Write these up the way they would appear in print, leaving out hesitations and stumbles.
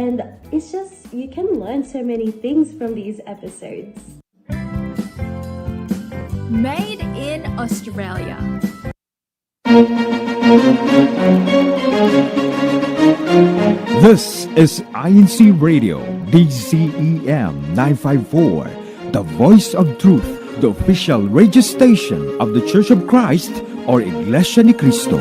And it's just, you can learn so many things from these episodes. Made in Australia. This is INCRadio, DCEM 954, the voice of truth, the official radio station of the Church of Christ or Iglesianicristo.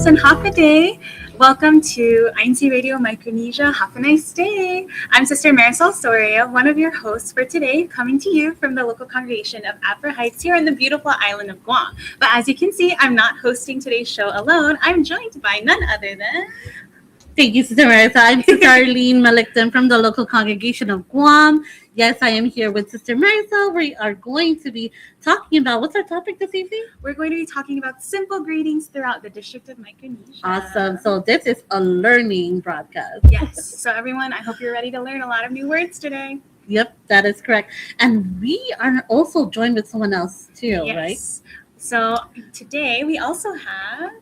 And Hafa Day. Welcome to INCRadio Micronesia. Hafa Nice Day. I'm Sister Marisol Soria, one of your hosts for today, coming to you from the local congregation of Upper Heights here on the beautiful island of Guam. But as you can see, I'm not hosting today's show alone. I'm joined by none other than... Thank you, Sister Marisa. I'm Sister Arlene Malikton from the local congregation of Guam. Yes, I am here with Sister Marisa. We are going to be talking about, what's our topic this evening? We're going to be talking about simple greetings throughout the District of Micronesia. Awesome. So this is a learning broadcast. Yes. So everyone, I hope you're ready to learn a lot of new words today. Yep, that is correct. And we are also joined with someone else too, yes. Right? So today we also have...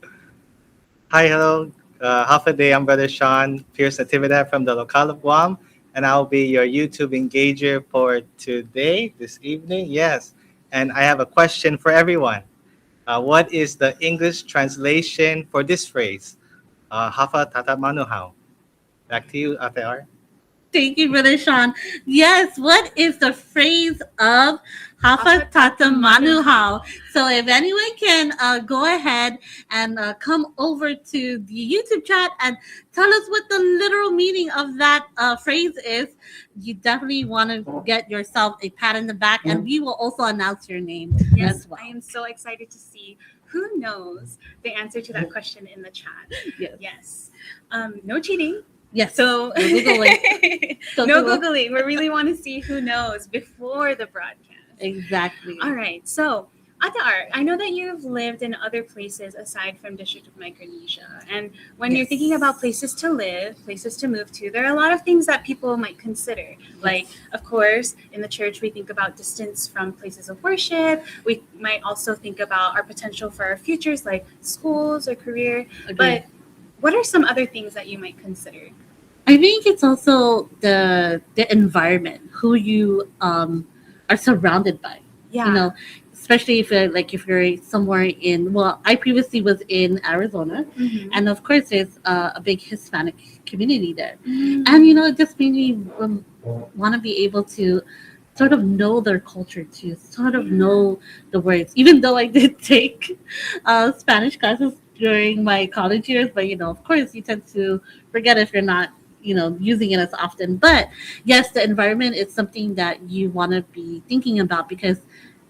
Hi, hello. Hafa Day, I'm Brother Sean Pierce Natividad from the locale of Guam, and I'll be your YouTube engager for today, this evening. Yes, and I have a question for everyone. What is the English translation for this phrase? Hafa tata manuhao. Back to you, Ate R. Thank you, Brother Sean. Yes, what is the phrase of Hafa Tata Manuhao? So if anyone can go ahead and come over to the YouTube chat and tell us what the literal meaning of that phrase is, you definitely want to get yourself a pat in the back, and we will also announce your name as well. I am so excited to see who knows the answer to that question in the chat. Yes. No cheating. Yes. So no Googling. No Googling. We really want to see who knows before the broadcast. Exactly. All right. So, Ate Art, I know that you've lived in other places aside from District of Micronesia. And when you're thinking about places to live, places to move to, there are a lot of things that people might consider. Like, of course, in the church, we think about distance from places of worship. We might also think about our potential for our futures, like schools or career. Agreed. But what are some other things that you might consider? I think it's also the environment, who you are surrounded by. Yeah. You know, especially if you're somewhere in, well, I previously was in Arizona, and of course there's a big Hispanic community there. And, you know, it just made me want to be able to sort of know their culture too, sort of know the words, even though I did take Spanish classes during my college years, but, you know, of course you tend to forget if you're not, you know, using it as often. But yes, the environment is something that you want to be thinking about, because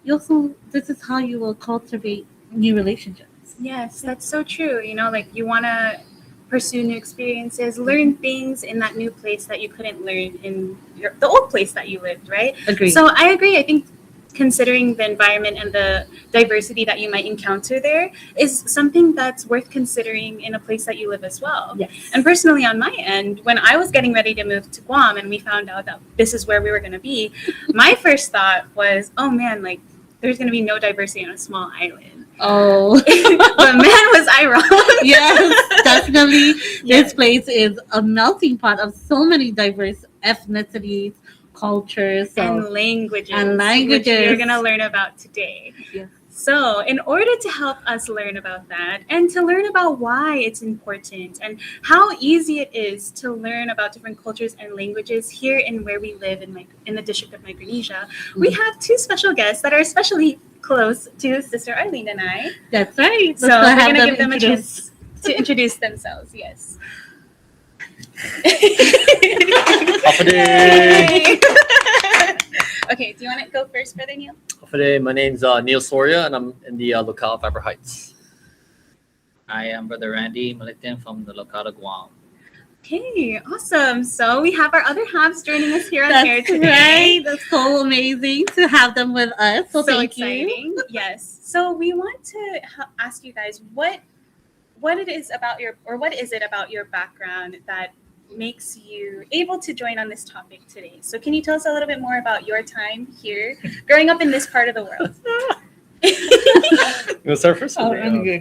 you also, this is how you will cultivate new relationships. Yes, that's so true. You know, like you want to pursue new experiences, learn things in that new place that you couldn't learn in the old place that you lived, right? Agreed. So I agree. I think considering the environment and the diversity that you might encounter there is something that's worth considering in a place that you live as well. Yes. And personally, on my end, when I was getting ready to move to Guam and we found out that this is where we were going to be, my first thought was, oh man, like there's going to be no diversity on a small island. Oh. But man, was I wrong. Yes, definitely. This place is a melting pot of so many diverse ethnicities, cultures, and languages. Which you're going to learn about today. Yes. So in order to help us learn about that and to learn about why it's important and how easy it is to learn about different cultures and languages here in where we live in the District of Micronesia, we have two special guests that are especially close to Sister Arlene and I. That's right. So we're going to give them a chance to introduce themselves. Yes. Okay, do you want to go first, Brother Neil? My name's Neil Soria, and I'm in the locale of Upper Heights. I am Brother Randy Malikton from the locale of Guam. Okay, awesome. So we have our other halves joining us here on air today. Right. That's so amazing to have them with us. So thank exciting. you. Yes. So we want to ask you guys, what what it is about what is it about your background that makes you able to join on this topic today? So can you tell us a little bit more about your time here, growing up in this part of the world? You want to start first? Okay.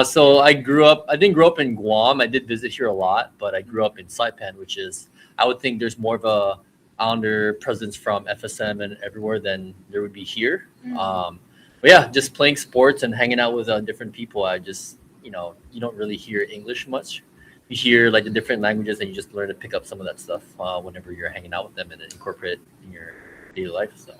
So I didn't grow up in Guam. I did visit here a lot, but I grew up in Saipan, which is, I would think there's more of a Islander presence from FSM and everywhere than there would be here. But yeah, just playing sports and hanging out with different people. I just, you don't really hear English much. You hear like the different languages and you just learn to pick up some of that stuff whenever you're hanging out with them and then incorporate it in your daily life. So.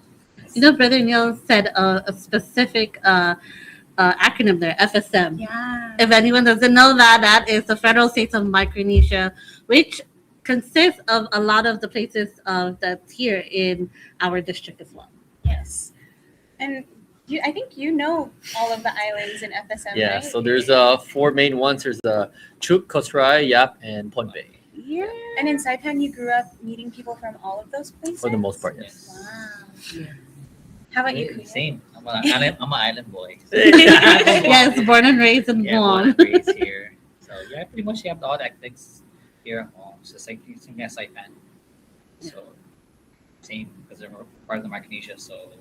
Brother Neil said a specific acronym there, FSM. Yeah. If anyone doesn't know that is the Federal States of Micronesia, which consists of a lot of the places that's here in our district as well. Yes. And I think you know all of the islands in FSM, Yeah, right? so there's 4 main ones. There's Chuk, Kosrae, Yap, and Pohnpei. Yeah. And in Saipan, you grew up meeting people from all of those places? For the most part, yes. Wow. Yeah. How about you, Kuya? Same. I'm an island boy. Yes, born and raised in Yeah, born Guam. and raised here. So yeah, pretty much you have all the things here at home. So it's like same as Saipan. So same because they're part of the Micronesia, so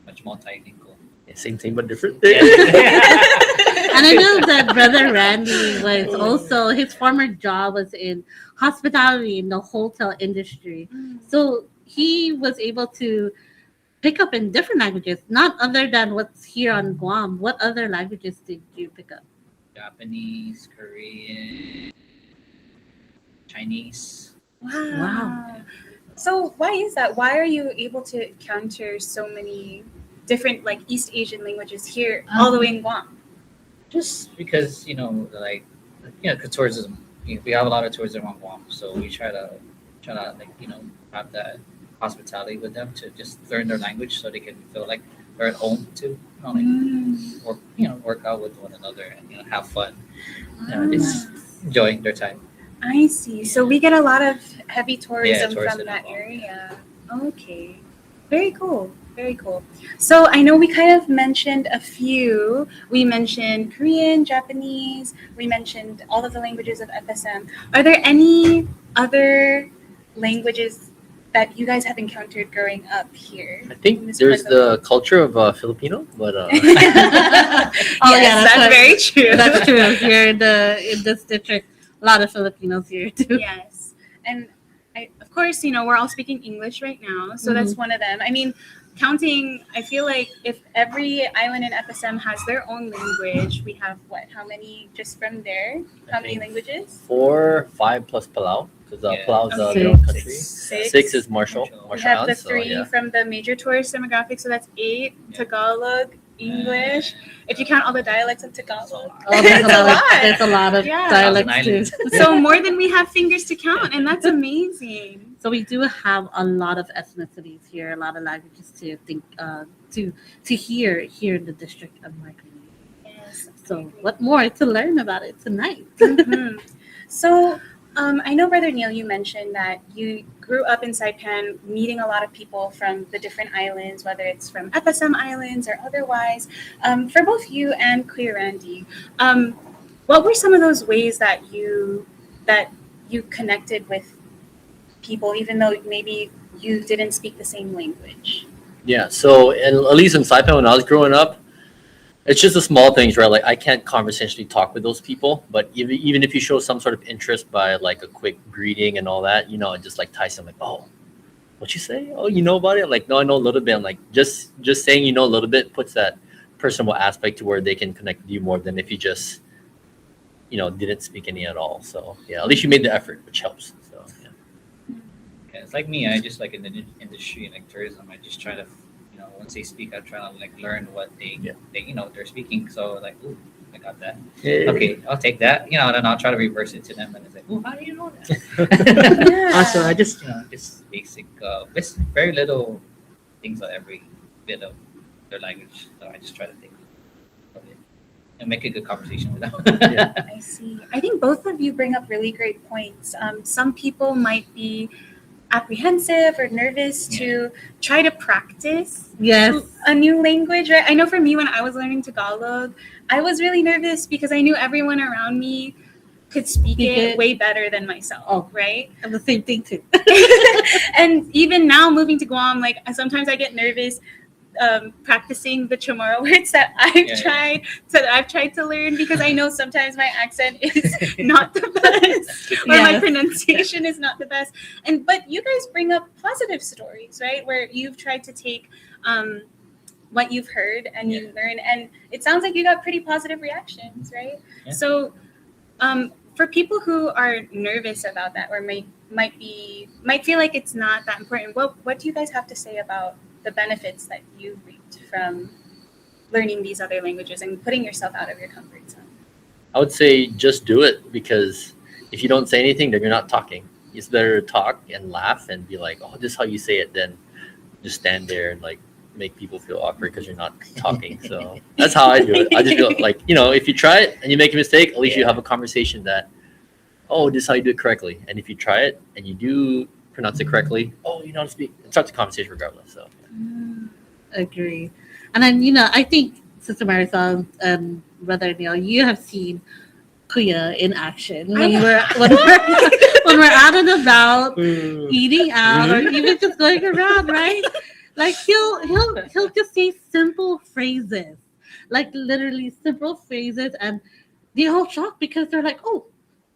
much multilingual. Yeah, same but different. And I know that Brother Randy was also, his former job was in hospitality in the hotel industry. So he was able to pick up in different languages, not other than what's here on Guam. What other languages did you pick up? Japanese, Korean, Chinese. Wow. So why is that? Why are you able to encounter so many different like East Asian languages here all the way in Guam? Just because because tourism. We have a lot of tourism on Guam, so we try to have that hospitality with them to just learn their language so they can feel like they're at home too. Work out with one another and have fun. Just enjoying their time. I see. So we get a lot of heavy tourism tourism from that involved. area. Okay. Very cool. Very cool. So I know we kind of mentioned a few. We mentioned Korean, Japanese. We mentioned all of the languages of FSM. Are there any other languages that you guys have encountered growing up here? I think there's the culture of Filipino, but yes, that's very true. That's true. Here in this district, a lot of Filipinos here too. Yes. And of course, we're all speaking English right now. So that's one of them. I mean, I feel like if every island in FSM has their own language, we have how many just from there? How many languages? 4, 5 plus Palau, because Palau is Okay. their own country. 6. 6 is Marshall We have the Islands. 3 from the major tourist demographic, so that's 8. Tagalog, English. If you count all the dialects of Tagalog, Oh, there's a lot of Yeah. dialects too. so more than we have fingers to count, and that's amazing. So we do have a lot of ethnicities here, a lot of languages to think to hear here in the District of Micronesia. Yes. So what more to learn about it tonight? Mhm. So I know, Brother Neil, you mentioned that you grew up in Saipan meeting a lot of people from the different islands, whether it's from FSM islands or otherwise. For both you and Kuya Randy, what were some of those ways that you connected with people, even though maybe you didn't speak the same language? Yeah, so at least in Saipan when I was growing up, it's just the small things, right? Like I can't conversationally talk with those people, but even if you show some sort of interest by like a quick greeting and all that, it just like ties them like, oh, what you say? Oh, you know about it? Like, no, I know a little bit. I'm like, just saying a little bit puts that personal aspect to where they can connect with you more than if you just, didn't speak any at all. So yeah, at least you made the effort, which helps. So yeah. Yeah, it's like me. I just like in the industry like tourism. I just try to, once they speak, I try to learn what they they're speaking. So like, ooh, I got that. Yeah. Okay, I'll take that. And then I'll try to reverse it to them, and it's like, ooh, how do you know that? Yeah. So I just just basic, just very little things on every bit of their language. So I just try to think of it and make a good conversation with them. I see. I think both of you bring up really great points. Some people might be apprehensive or nervous to try to practice Yes. a new language, right? I know for me, when I was learning Tagalog, I was really nervous because I knew everyone around me could speak it way better than myself, right? And the same thing too. And even now, moving to Guam, like sometimes I get nervous practicing the Chamorro words that I've tried to learn, because I know sometimes my accent is not the best or my pronunciation is not the best. But you guys bring up positive stories, right? Where you've tried to take what you've heard and you learn, and it sounds like you got pretty positive reactions, right? Yeah. So for people who are nervous about that or might feel like it's not that important, what do you guys have to say about the benefits that you reaped from learning these other languages and putting yourself out of your comfort zone? I would say just do it, because if you don't say anything, then you're not talking. It's better to talk and laugh and be like, oh, this is how you say it, than just stand there and like make people feel awkward because you're not talking. So that's how I do it. I just feel like, if you try it and you make a mistake, at least you have a conversation that, oh, this is how you do it correctly. And if you try it and you do pronounce it correctly, oh, you know how to speak, it starts the conversation regardless. So agree. And then I think Sister Marisol and Brother Neil, you have seen Kuya in action when we're out and about, eating out, or even just going around, right? Like he'll just say simple phrases, like literally simple phrases, and they're all shocked because they're like, oh,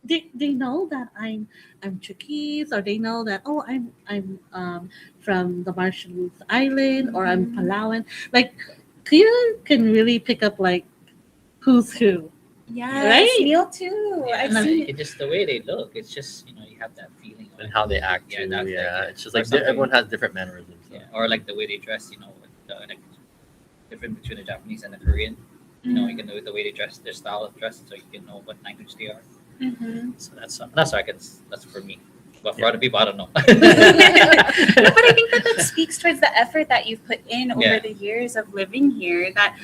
they know that I'm Chuquis, or they know that, oh, I'm from the Marshall Island, or I'm Palawan. Like Kuya can really pick up like who's who. Yeah, right. Neil too. I've seen it. Just the way they look, it's just you have that feeling and how they act. Yeah, it's just like everyone has different mannerisms. So. Yeah, or like the way they dress. With the difference between the Japanese and the Korean. You can know the way they dress, their style of dress, so you can know what language they are. So that's for me. But for other people, I don't know. But I think that speaks towards the effort that you've put in over the years of living here. That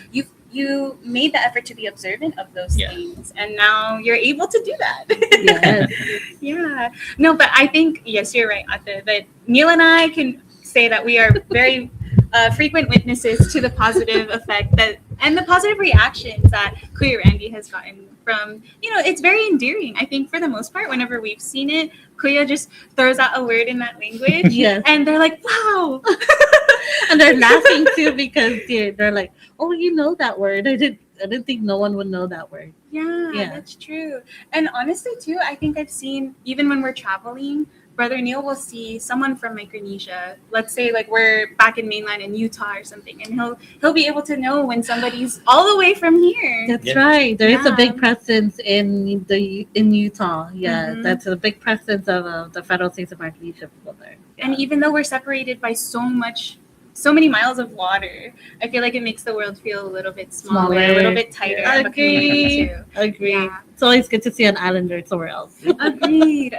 you made the effort to be observant of those things, and now you're able to do that. Yeah. No, but I think yes, you're right, Ate. That Neil and I can say that we are very frequent witnesses to the positive effect and the positive reactions that Kuya Randy has gotten from, it's very endearing. I think for the most part, whenever we've seen it, Kuya just throws out a word in that language, and they're like, wow. And they're laughing too because they're like, oh, you know that word. I didn't think no one would know that word. Yeah, that's true. And honestly too, I think I've seen, even when we're traveling, Brother Neil will see someone from Micronesia. Let's say like we're back in mainland in Utah or something, and he'll be able to know when somebody's all the way from here. That's right. There is a big presence in Utah. Yeah, that's a big presence of the Federal States of Micronesia people there. Yeah. And even though we're separated by so many miles of water, I feel like it makes the world feel a little bit smaller, a little bit tighter. Yeah. Agree. Yeah. It's always good to see an islander somewhere else. Agreed.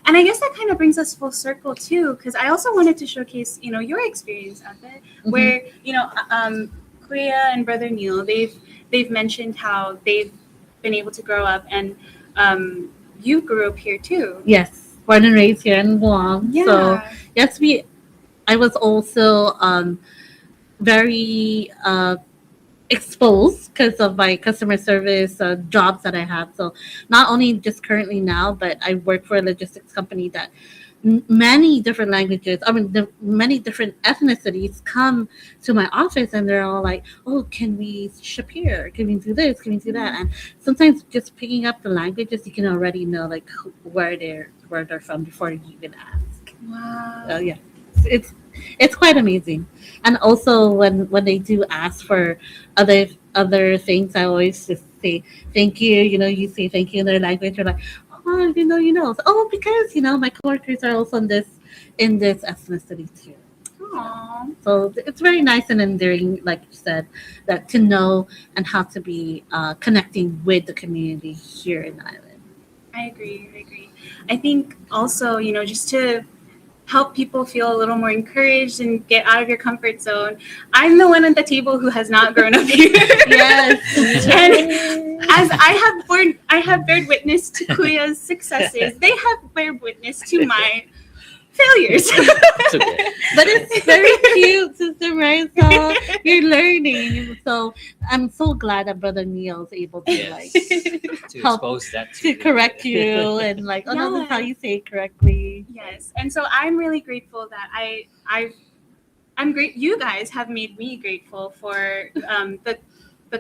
And I guess that kind of brings us full circle too, because I also wanted to showcase, your experience of it, where, Kuya and Brother Neil, they've mentioned how they've been able to grow up, and you grew up here too. Yes, born and raised here in Guam. Yeah. So yes, I was also very exposed because of my customer service jobs that I have. So not only just currently now, but I work for a logistics company that many different languages, many different ethnicities come to my office, and they're all like, oh, can we ship here? Can we do this? Can we do that? And sometimes just picking up the languages, you can already know like where they're from before you even ask. Wow. Yeah. It's quite amazing. And also when they do ask for other things, I always just say thank you. You say thank you in their language. You're like, oh, So, oh, because my coworkers are also in this ethnicity too. Aww. So it's very nice and endearing, like you said, that to know and how to be connecting with the community here in the island. I agree. I think also, just to help people feel a little more encouraged and get out of your comfort zone. I'm the one at the table who has not grown up here. Yes. And as I have bared witness to Kuya's successes, they have bared witness to my failures. It's okay. But it's very cute, Sister Marisa. You're learning. So I'm so glad that Brother Neil is able to Yes. To help expose that to correct you and like, oh no, this is how you say it correctly. Yes, and so I'm really grateful that I'm great. You guys have made me grateful for the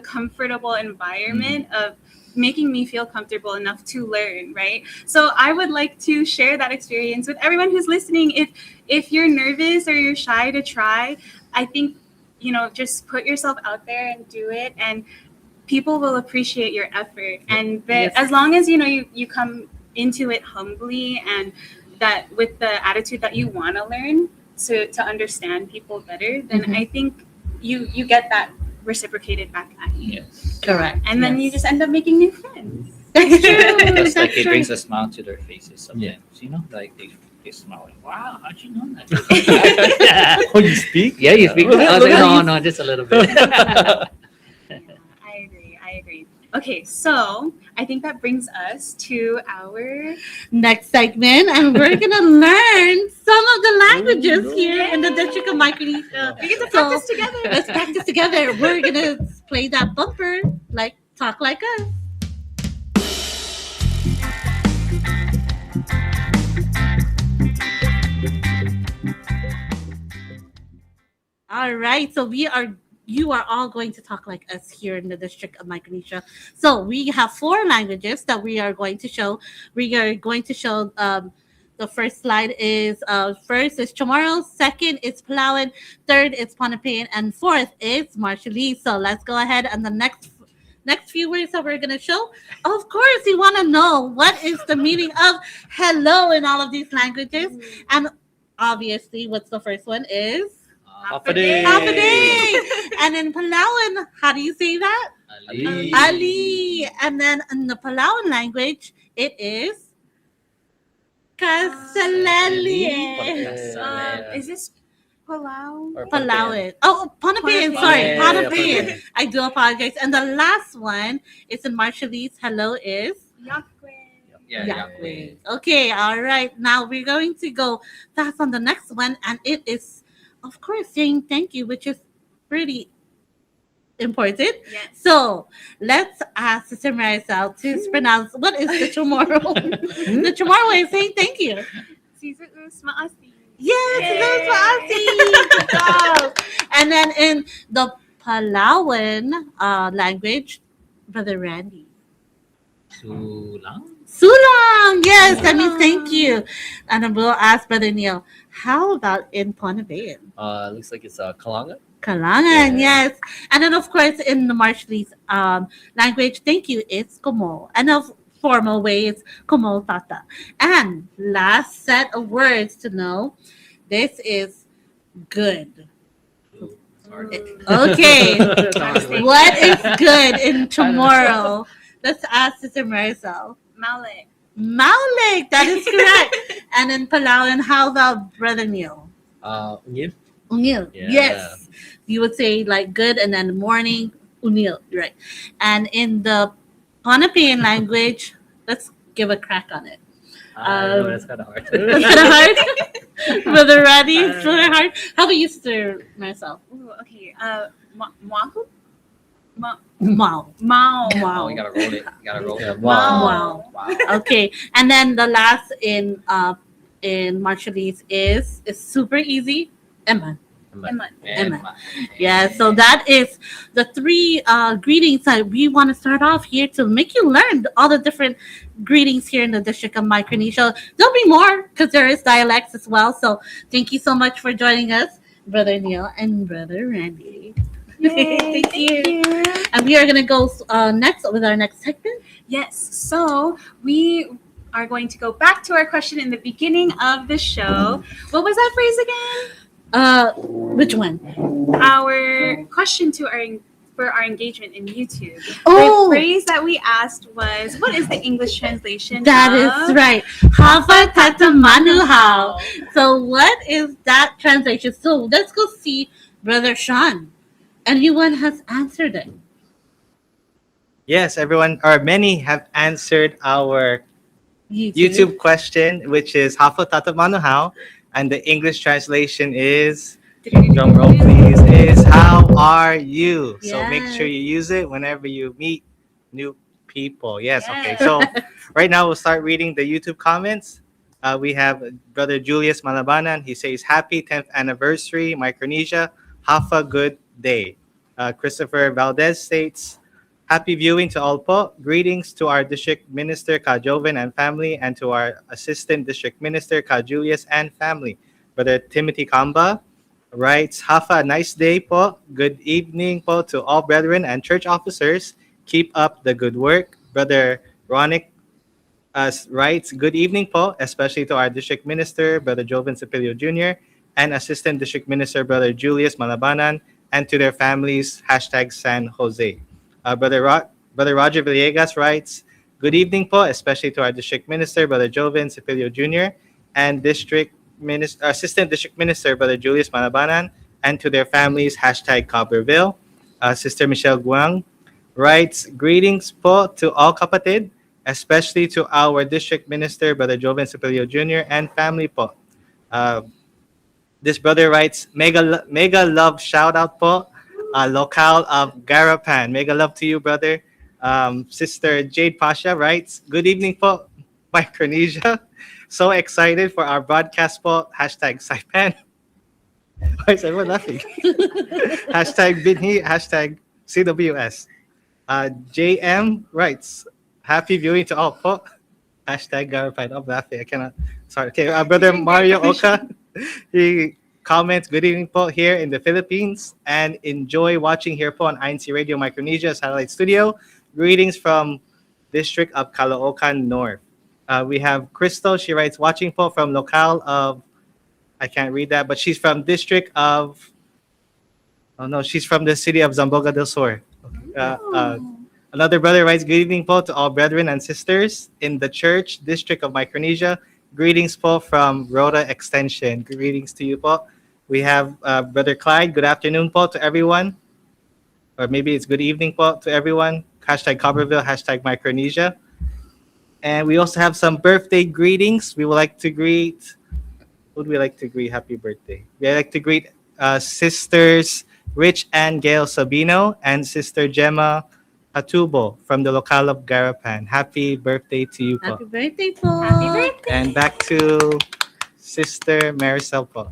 comfortable environment of making me feel comfortable enough to learn, right? So I would like to share that experience with everyone who's listening. If you're nervous or you're shy to try, I think, just put yourself out there and do it, and people will appreciate your effort. And as long as you come into it humbly and that with the attitude that you want to learn to understand people better, then I think you get that reciprocated back at you. Yes. Correct. And then you just end up making new friends. That's true. That's like That's it true. brings a smile to their faces sometimes. Like they smile like, wow, how'd you know that? Oh, you speak? Yeah, you speak. I was like, no, just a little bit. I agree. Okay, so I think that brings us to our Next segment, and we're gonna learn some of the languages here in the District of Micronesia. we get to So, practice together. let's practice together. We're gonna play that bumper, like talk like us. All right, so you are all going to talk like us here in the District of Micronesia. So we have 4 languages that we are going to show. We are going to show the first slide is first is Chamorro, second is Palawan, third is Ponapean, and fourth is Marshallese. So let's go ahead and the next few words that we're gonna show. Of course, you want to know what is the meaning of hello in all of these languages, and obviously, what's the first one is Hafa Adai. Hafa Adai. And in Palawan, how do you say that? Ali. Ali. And then in the Palawan language, it is Kasalali. Is this Palau? Or Palawan. Oh, Ponapean. Ponapean. Sorry, Yeah, Ponapean. Ponapean. I do apologize. And the last one is in Marshallese. Hello is Yakwe. Yakwe. Okay, all right. Now we're going to go fast on the next one, and it is, of course, saying thank you, which is pretty important. Yes. So let's ask Sister Marisol to pronounce what is the Chamorro. The Chamorro way of saying thank you. Sisus maasi. Yes, Yay. that's awesome. Good job. And then in the Palawan language, Brother Randy. Sulang. Sulang, yes, that means thank you. And then we'll ask Brother Neil, how about in Ponapean? Looks like it's Kalanga. Kalangan, Yeah. yes. And then, of course, in the Marshallese language, thank you is komo. And the formal way is komo tata. And last set of words to know, this is good. Okay. What is good in tomorrow? Let's ask Sister Marisol. Malik. Maulik, that is correct. And in Palawan, how about Brother Neil? Ungil. Unil. Yeah. Yes. You would say like good and then morning, unil, right? And in the Ponapean language, let's give a crack on it. That's kind of hard. Is it hard? Brother Randy, it's really hard. How about you, Sister Marcel? Ooh, okay. Mahu? Mao. Mao. Oh, Wow. you gotta roll it. You gotta roll it. Wow. Wow. Okay. And then the last in Marshallese is super easy. Emma. Emma. Emma. Yeah, so that is the 3 greetings that we want to start off here to make you learn all the different greetings here in the District of Micronesia. There'll be more because there is dialects as well. So thank you so much for joining us, Brother Neil and Brother Randy. Yay, Thank you. And we are going to go next with our next segment. Yes. So we are going to go back to our question in the beginning of the show. What was that phrase again? Which one? Our question for our engagement in YouTube. Oh. The phrase that we asked was, what is the English translation? That is right. Hafa Manuhao. So what is that translation? So let's go see Brother Sean. Anyone has answered it. Yes, everyone or many have answered our YouTube question, which is Hafa Manuhao. And the English translation is, drum roll please, is how are you? So make sure you use it whenever you meet new people. Yes, okay. So right now we'll start reading the YouTube comments. We have Brother Julius Malabanan. He says, happy 10th anniversary, Micronesia. Hafa good day. Christopher Valdez states, happy viewing to all po. Greetings to our District Minister, Ka Joven and family, and to our Assistant District Minister, Ka Julius and family. Brother Timothy Kamba writes, Hafa nice day po. Good evening po to all brethren and church officers. Keep up the good work. Brother Ronick writes, good evening po, especially to our District Minister, Brother Joven Cepilio Jr., and Assistant District Minister, Brother Julius Malabanan, and to their families, hashtag San Jose. Brother Roger Villegas writes, good evening po, especially to our District Minister, Brother Joven Cepilio Jr., and Assistant District Minister, Brother Julius Malabanan, and to their families, hashtag Cobblerville. Sister Michelle Guang writes, greetings po to all kapatid, especially to our District Minister, Brother Joven Cepilio Jr., and family po. This brother writes, mega love shout out po, locale of Garapan. Mega love to you, brother. Sister Jade Pasha writes, good evening po, Micronesia. So excited for our broadcast po, hashtag Saipan. Why is everyone laughing? Hashtag Binhi, hashtag CWS. JM writes, happy viewing to all po. Hashtag Garapan. I'm laughing. I cannot. Sorry. Okay, brother Mario Oka, he comments, good evening po here in the Philippines and enjoy watching here po on INCRadio Micronesia Satellite Studio. Greetings from District of Caloocan North. We have Crystal. She writes, watching po from locale of, I can't read that, but she's from District of, oh no, she's from the city of Zamboanga del Sur. Another brother writes, good evening po to all brethren and sisters in the church, District of Micronesia. Greetings po from Rhoda Extension. Greetings to you po. We have Brother Clyde. Good afternoon po to everyone. Or maybe it's good evening po to everyone. Hashtag Copperville, hashtag Micronesia. And we also have some birthday greetings. We would like to greet, who would we like to greet? Happy birthday. We'd like to greet Sisters Rich and Gail Sabino and Sister Gemma Atubo from the locale of Garapan. Happy birthday to you po. Happy birthday po. Happy birthday. And back to Sister Maricel po.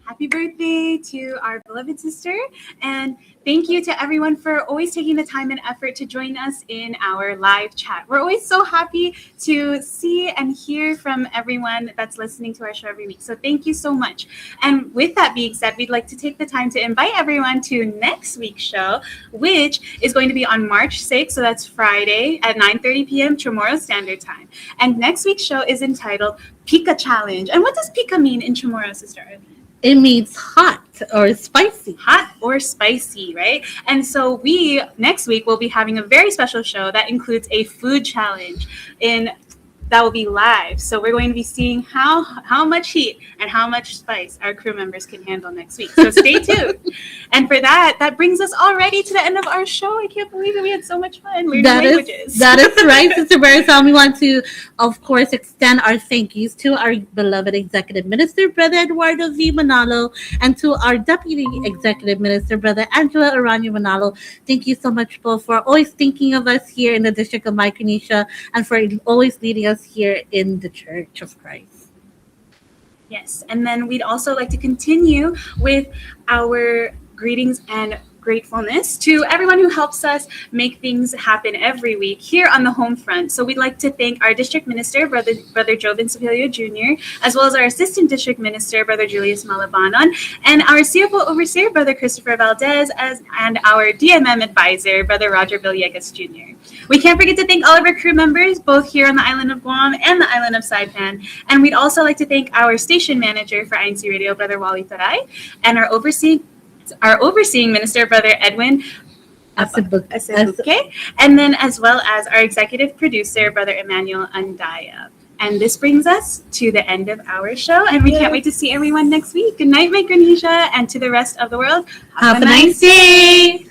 Happy birthday to our beloved sister. And thank you to everyone for always taking the time and effort to join us in our live chat. We're always so happy to see and hear from everyone that's listening to our show every week. So thank you so much. And with that being said, we'd like to take the time to invite everyone to next week's show, which is going to be on March 6th. So that's Friday at 9:30 p.m. Chamorro Standard Time. And next week's show is entitled Pika Challenge. And what does Pika mean in Chamorro, Sister Arlene? It means hot or spicy. Hot or spicy, right? And so we, next week, will be having a very special show that includes a food challenge that will be live. So we're going to be seeing how much heat and how much spice our crew members can handle next week. So stay tuned. And for that brings us already to the end of our show. I can't believe it. We had so much fun learning languages. That is right, Sister Marisol. We want to, of course, extend our thank yous to our beloved Executive Minister, Brother Eduardo V. Manalo, and to our Deputy Executive Minister, Brother Angela Aranyo Manalo. Thank you so much, Paul, for always thinking of us here in the District of Micronesia and for always leading us here in the Church of Christ. Yes, and then we'd also like to continue with our greetings and gratefulness to everyone who helps us make things happen every week here on the home front. So we'd like to thank our District Minister, Brother Joven Cepilio Jr., as well as our Assistant District Minister, Brother Julius Malabanan, and our CFO Overseer, Brother Christopher Valdez, and our DMM Advisor, Brother Roger Villegas Jr. We can't forget to thank all of our crew members, both here on the island of Guam and the island of Saipan. And we'd also like to thank our station manager for INCRadio, Brother Wally Taray, and our overseeing minister, Brother Edwin Asebuke, and then as well as our executive producer, Brother Emmanuel Andaya. And this brings us to the end of our show, and we can't wait to see everyone next week. Good night, Micronesia, and to the rest of the world, have a nice day.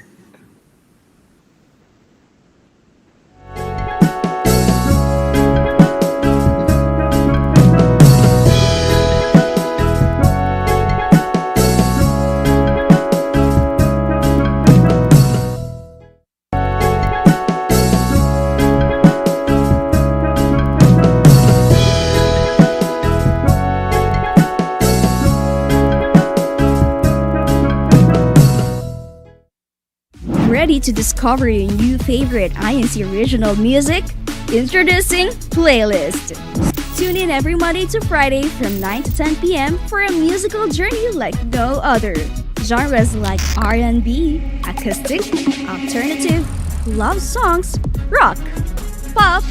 ready to discover your new favorite INC original music? Introducing Playlist. Tune in every Monday to Friday from 9 to 10 p.m. for a musical journey like no other. Genres like R&B, acoustic, alternative, love songs, rock, pop,